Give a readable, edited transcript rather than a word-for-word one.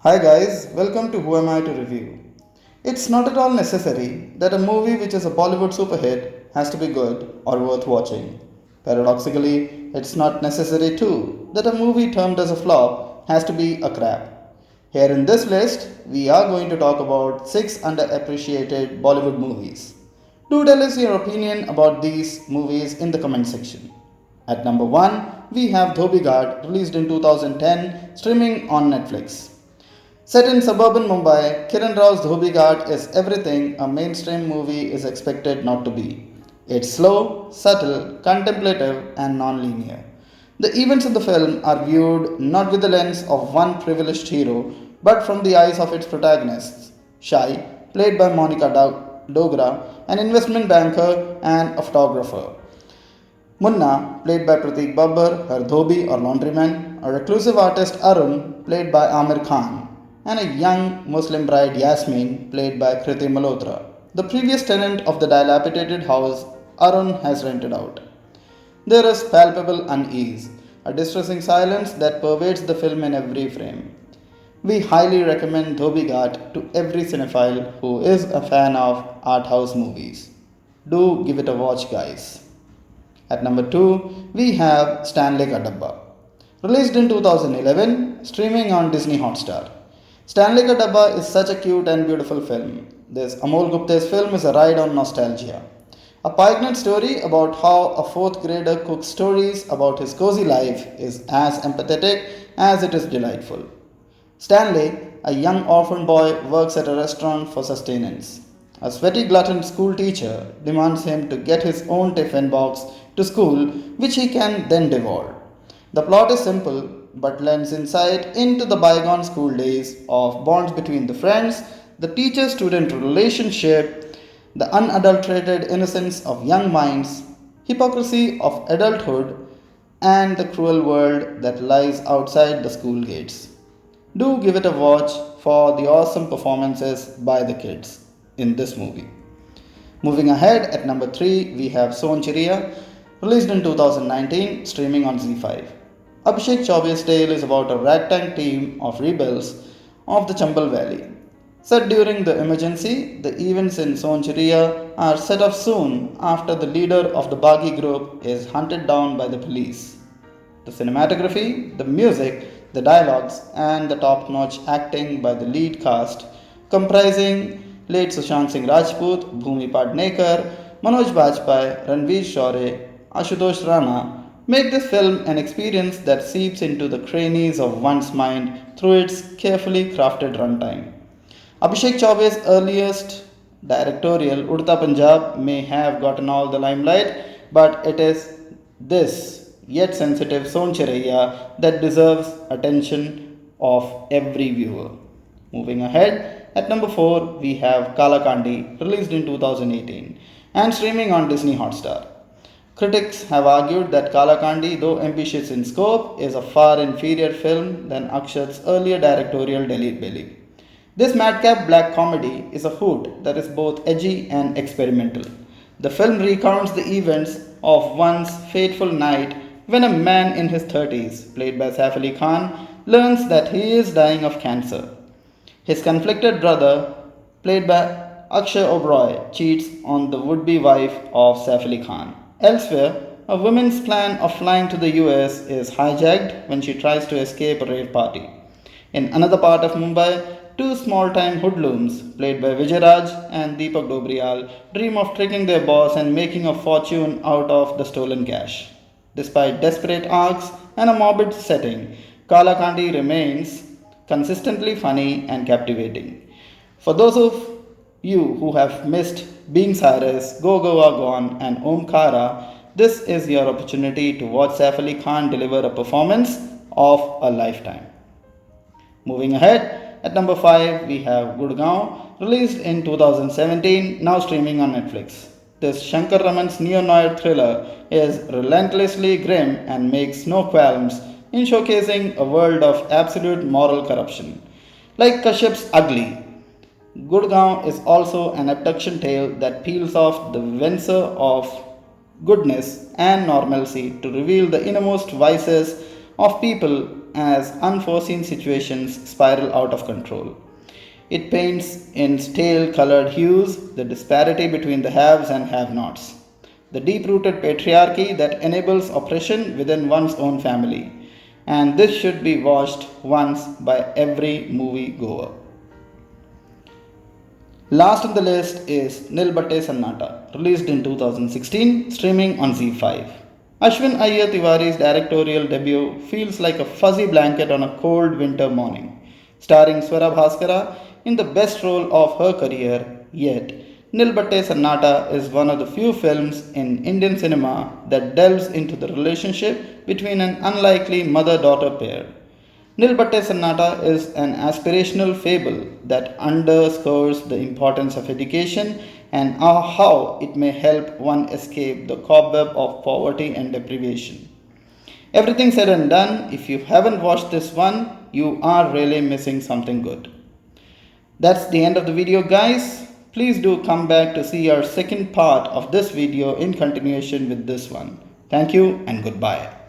Hi guys, welcome to Who Am I to Review. It's not at all necessary that a movie which is a Bollywood superhit has to be good or worth watching. Paradoxically, it's not necessary too that a movie termed as a flop has to be a crap. Here in this list, we are going to talk about 6 underappreciated Bollywood movies. Do tell us your opinion about these movies in the comment section. At number 1, we have Dhobi Ghat, released in 2010, streaming on Netflix. Set in suburban Mumbai, Kiran Rao's Dhobi Ghat is everything a mainstream movie is expected not to be. It's slow, subtle, contemplative, and non-linear. The events of the film are viewed not with the lens of one privileged hero, but from the eyes of its protagonists. Shai, played by Dogra, an investment banker and a photographer. Munna, played by Pratik Babbar, her dhobi or laundryman, a reclusive artist Arun, played by Amir Khan, and a young Muslim bride Yasmin, played by Kriti Malhotra. The previous tenant of the dilapidated house Arun has rented out. There is palpable unease, a distressing silence that pervades the film in every frame. We highly recommend Dhobi Ghat to every cinephile who is a fan of art house movies. Do give it a watch, guys. At number 2, we have Stanley Kadaba. Released in 2011, streaming on Disney Hotstar. Stanley Kadaba is such a cute and beautiful film. This Amol Gupta's film is a ride on nostalgia. A poignant story about how a fourth grader cooks stories about his cozy life is as empathetic as it is delightful. Stanley, a young orphan boy, works at a restaurant for sustenance. A sweaty glutton school teacher demands him to get his own tiffin box to school, which he can then devour. The plot is simple but lends insight into the bygone school days of bonds between the friends, the teacher student relationship, the unadulterated innocence of young minds, hypocrisy of adulthood, and the cruel world that lies outside the school gates. Do give it a watch for the awesome performances by the kids in this movie. Moving ahead, at number 3, we have Chiriya, released in 2019, streaming on Z5. Abhishek Chaube's tale is about a ragtag team of rebels of the Chambal Valley. Set during the emergency, the events in Chiriya are set off soon after the leader of the Bagi group is hunted down by the police. The cinematography, the music, the dialogues, and the top notch acting by the lead cast, comprising late Sushant Singh Rajput, Bhumi Padnekar, Manoj Bajpayee, Ranveer Shaure, Ashutosh Rana, make this film an experience that seeps into the crannies of one's mind through its carefully crafted runtime. Abhishek Chaube's earliest directorial, Udta Punjab, may have gotten all the limelight, but it is this yet sensitive Son Chiraiya that deserves attention of every viewer. Moving ahead, at number 4, we have Kala Khandi, released in 2018 and streaming on Disney Hotstar. Critics have argued that Kala Khandi, though ambitious in scope, is a far inferior film than Akshat's earlier directorial Delhi Belly. This madcap black comedy is a hoot that is both edgy and experimental. The film recounts the events of one's fateful night when a man in his 30s, played by Saif Ali Khan, learns that he is dying of cancer. His conflicted brother, played by Akshay Oberoi, cheats on the would be wife of Saif Ali Khan. Elsewhere, a woman's plan of flying to the US is hijacked when she tries to escape a rave party. In another part of Mumbai, two small time hoodlums, played by Vijay Raj and Deepak Dobriyal, dream of tricking their boss and making a fortune out of the stolen cash. Despite desperate arcs and a morbid setting, Kala Kandi remains consistently funny and captivating. For those of you who have missed Being Cyrus, Go Goa Gone, and Omkara, this is your opportunity to watch Saif Ali Khan deliver a performance of a lifetime. Moving ahead, at number 5, we have Gurgaon, released in 2017, now streaming on Netflix. This Shankar Raman's neo-noir thriller is relentlessly grim and makes no qualms in showcasing a world of absolute moral corruption. Like Kashyap's Ugly, Gurgaon is also an abduction tale that peels off the veneer of goodness and normalcy to reveal the innermost vices of people as unforeseen situations spiral out of control. It paints in stale colored hues the disparity between the haves and have nots, the deep rooted patriarchy that enables oppression within one's own family. And this should be watched once by every movie goer. Last on the list is Nilbatte Sannata, released in 2016, streaming on Z5. Ashwin Iyer Tiwari's directorial debut feels like a fuzzy blanket on a cold winter morning, starring Swara Bhaskara in the best role of her career yet. Nilbatte Sannata is one of the few films in Indian cinema that delves into the relationship between an unlikely mother daughter pair. Nilbatte Sannata is an aspirational fable that underscores the importance of education and how it may help one escape the cobweb of poverty and deprivation. Everything said and done, if you haven't watched this one, you are really missing something good. That's the end of the video, guys. Please do come back to see our second part of this video in continuation with this one. Thank you and goodbye.